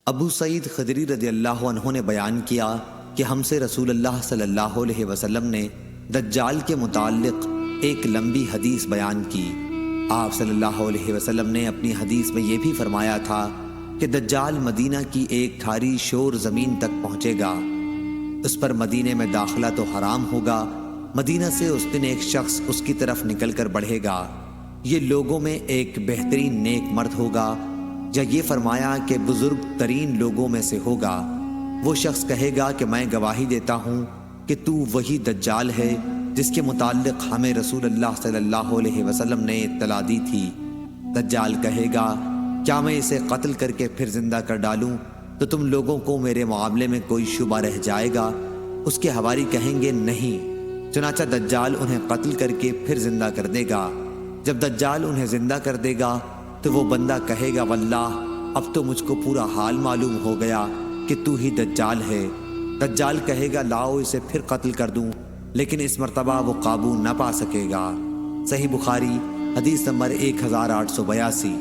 ابو سعید خدری رضی اللہ عنہ نے بیان کیا کہ ہم سے رسول اللہ صلی اللہ علیہ وسلم نے دجال کے متعلق ایک لمبی حدیث بیان کی۔ آپ صلی اللہ علیہ وسلم نے اپنی حدیث میں یہ بھی فرمایا تھا کہ دجال مدینہ کی ایک کھاری شور زمین تک پہنچے گا، اس پر مدینے میں داخلہ تو حرام ہوگا، مدینہ سے اس دن ایک شخص اس کی طرف نکل کر بڑھے گا، یہ لوگوں میں ایک بہترین نیک مرد ہوگا، یا یہ فرمایا کہ بزرگ ترین لوگوں میں سے ہوگا۔ وہ شخص کہے گا کہ میں گواہی دیتا ہوں کہ تو وہی دجال ہے جس کے متعلق ہمیں رسول اللہ صلی اللہ علیہ وسلم نے اطلاع دی تھی۔ دجال کہے گا کیا میں اسے قتل کر کے پھر زندہ کر ڈالوں تو تم لوگوں کو میرے معاملے میں کوئی شبہ رہ جائے گا؟ اس کے حواری کہیں گے نہیں۔ چنانچہ دجال انہیں قتل کر کے پھر زندہ کر دے گا۔ جب دجال انہیں زندہ کر دے گا تو وہ بندہ کہے گا واللہ اب تو مجھ کو پورا حال معلوم ہو گیا کہ تو ہی دجال ہے۔ دجال کہے گا لاؤ اسے پھر قتل کر دوں، لیکن اس مرتبہ وہ قابو نہ پا سکے گا۔ صحیح بخاری حدیث نمبر 1882۔